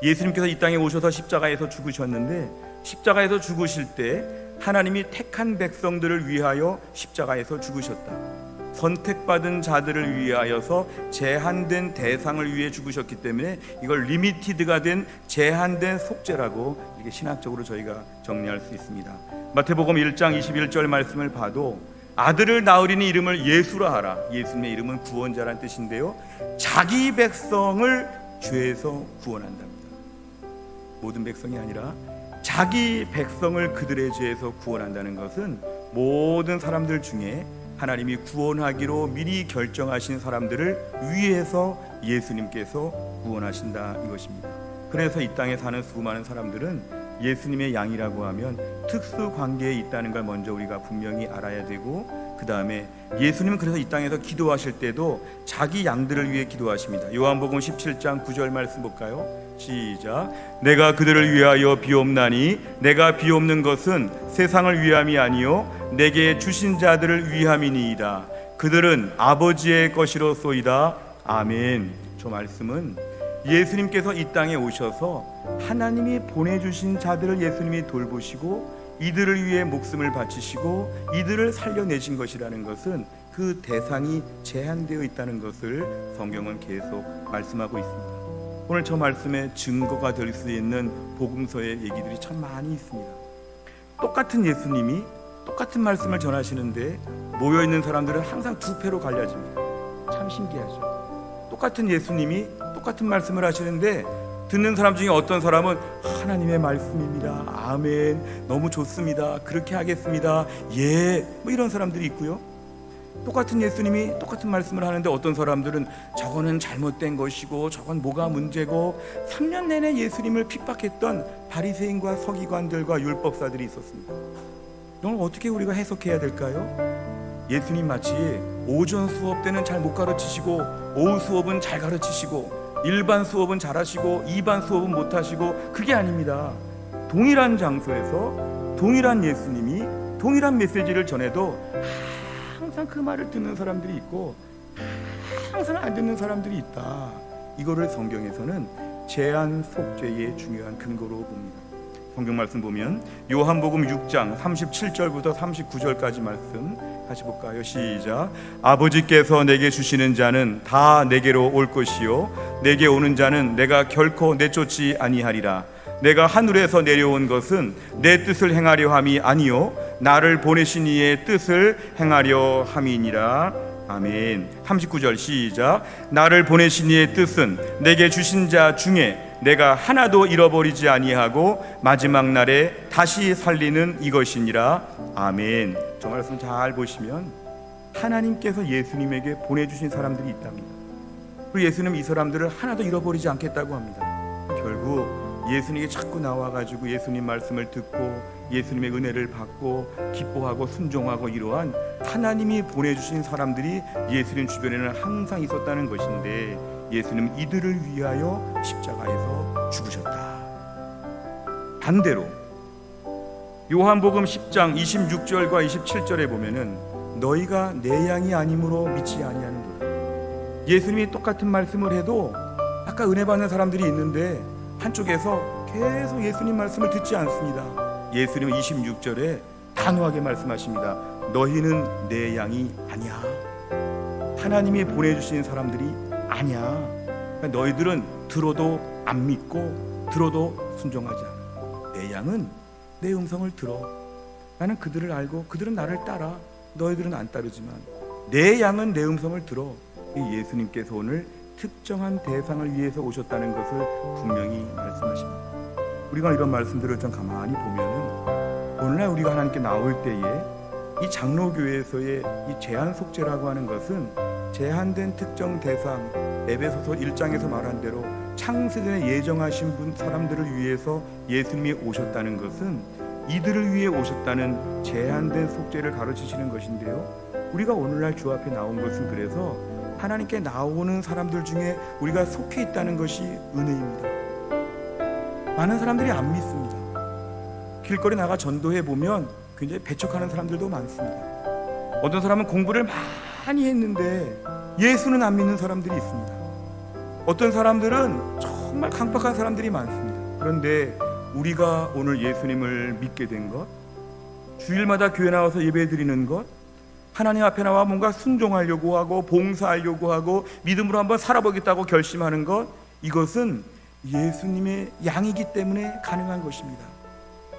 예수님께서 이 땅에 오셔서 십자가에서 죽으셨는데, 십자가에서 죽으실 때 하나님이 택한 백성들을 위하여 십자가에서 죽으셨다. 선택받은 자들을 위하여서 제한된 대상을 위해 죽으셨기 때문에 이걸 리미티드가 된 제한된 속죄라고 이렇게 신학적으로 저희가 정리할 수 있습니다. 마태복음 1장 21절 말씀을 봐도 아들을 낳으리니 이름을 예수라 하라. 예수님의 이름은 구원자란 뜻인데요, 자기 백성을 죄에서 구원한답니다. 모든 백성이 아니라 자기 백성을 그들의 죄에서 구원한다는 것은 모든 사람들 중에 하나님이 구원하기로 미리 결정하신 사람들을 위해서 예수님께서 구원하신다 이것입니다. 그래서 이 땅에 사는 수많은 사람들은 예수님의 양이라고 하면 특수 관계에 있다는 걸 먼저 우리가 분명히 알아야 되고, 그 다음에 예수님은 그래서 이 땅에서 기도하실 때도 자기 양들을 위해 기도하십니다. 요한복음 17장 9절 말씀 볼까요? 시작. 내가 그들을 위하여 비옵나니 내가 비옵는 것은 세상을 위함이 아니요 내게 주신 자들을 위함이니이다. 그들은 아버지의 것이로소이다. 아멘. 저 말씀은 예수님께서 이 땅에 오셔서 하나님이 보내주신 자들을 예수님이 돌보시고 이들을 위해 목숨을 바치시고 이들을 살려내신 것이라는 것은 그 대상이 제한되어 있다는 것을 성경은 계속 말씀하고 있습니다. 오늘 저 말씀에 증거가 될 수 있는 복음서의 얘기들이 참 많이 있습니다. 똑같은 예수님이 똑같은 말씀을 전하시는데 모여있는 사람들은 항상 두 패로 갈려집니다. 참 신기하죠. 똑같은 예수님이 똑같은 말씀을 하시는데 듣는 사람 중에 어떤 사람은 하나님의 말씀입니다, 아멘, 너무 좋습니다, 그렇게 하겠습니다, 예, 뭐 이런 사람들이 있고요. 똑같은 예수님이 똑같은 말씀을 하는데 어떤 사람들은 저거는 잘못된 것이고 저건 뭐가 문제고, 3년 내내 예수님을 핍박했던 바리새인과 서기관들과 율법사들이 있었습니다. 이걸 어떻게 우리가 해석해야 될까요? 예수님 마치 오전 수업 때는 잘 못 가르치시고 오후 수업은 잘 가르치시고 일반 수업은 잘하시고 2반 수업은 못하시고, 그게 아닙니다. 동일한 장소에서 동일한 예수님이 동일한 메시지를 전해도 항상 그 말을 듣는 사람들이 있고 항상 안 듣는 사람들이 있다. 이거를 성경에서는 제한 속죄의 중요한 근거로 봅니다. 성경 말씀 보면 요한복음 6장 37절부터 39절까지 말씀 다시 볼까요? 시작. 아버지께서 내게 주시는 자는 다 내게로 올 것이요 내게 오는 자는 내가 결코 내쫓지 아니하리라. 내가 하늘에서 내려온 것은 내 뜻을 행하려 함이 아니요 나를 보내신 이의 뜻을 행하려 함이니라. 아멘. 39절 시작. 나를 보내신 이의 뜻은 내게 주신 자 중에 내가 하나도 잃어버리지 아니하고 마지막 날에 다시 살리는 이것이니라. 아멘. 저 말씀 잘 보시면 하나님께서 예수님에게 보내주신 사람들이 있답니다. 그리고 예수님은 이 사람들을 하나도 잃어버리지 않겠다고 합니다. 결국 예수님에게 자꾸 나와가지고 예수님 말씀을 듣고 예수님의 은혜를 받고 기뻐하고 순종하고, 이러한 하나님이 보내주신 사람들이 예수님 주변에는 항상 있었다는 것인데, 예수님은 이들을 위하여 십자가에서 죽으셨다. 반대로 요한복음 10장 26절과 27절에 보면은 너희가 내 양이 아니므로 믿지 아니하는도다. 예수님이 똑같은 말씀을 해도 아까 은혜 받는 사람들이 있는데 한쪽에서 계속 예수님 말씀을 듣지 않습니다. 예수님은 26절에 단호하게 말씀하십니다. 너희는 내 양이 아니야. 하나님이 보내주신 사람들이 아니야. 그러니까 너희들은 들어도 안 믿고 들어도 순종하지 않아. 내 양은 내 음성을 들어. 나는 그들을 알고 그들은 나를 따라. 너희들은 안 따르지만 내 양은 내 음성을 들어. 예수님께서 오늘 특정한 대상을 위해서 오셨다는 것을 분명히 말씀하십니다. 우리가 이런 말씀들을 좀 가만히 보면은 오늘날 우리가 하나님께 나올 때에 이 장로교회에서의 이 제한 속죄라고 하는 것은 제한된 특정 대상, 에베소서 1장에서 말한 대로 창세전에 예정하신 사람들을 위해서 예수님이 오셨다는 것은 이들을 위해 오셨다는 제한된 속죄를 가르치시는 것인데요, 우리가 오늘날 주 앞에 나온 것은 그래서 하나님께 나오는 사람들 중에 우리가 속해 있다는 것이 은혜입니다. 많은 사람들이 안 믿습니다. 길거리 나가 전도해 보면 굉장히 배척하는 사람들도 많습니다. 어떤 사람은 공부를 많이 했는데 예수는 안 믿는 사람들이 있습니다. 어떤 사람들은 정말 강팍한 사람들이 많습니다. 그런데 우리가 오늘 예수님을 믿게 된 것, 주일마다 교회 나와서 예배 드리는 것, 하나님 앞에 나와 뭔가 순종하려고 하고 봉사하려고 하고 믿음으로 한번 살아보겠다고 결심하는 것, 이것은 예수님의 양이기 때문에 가능한 것입니다.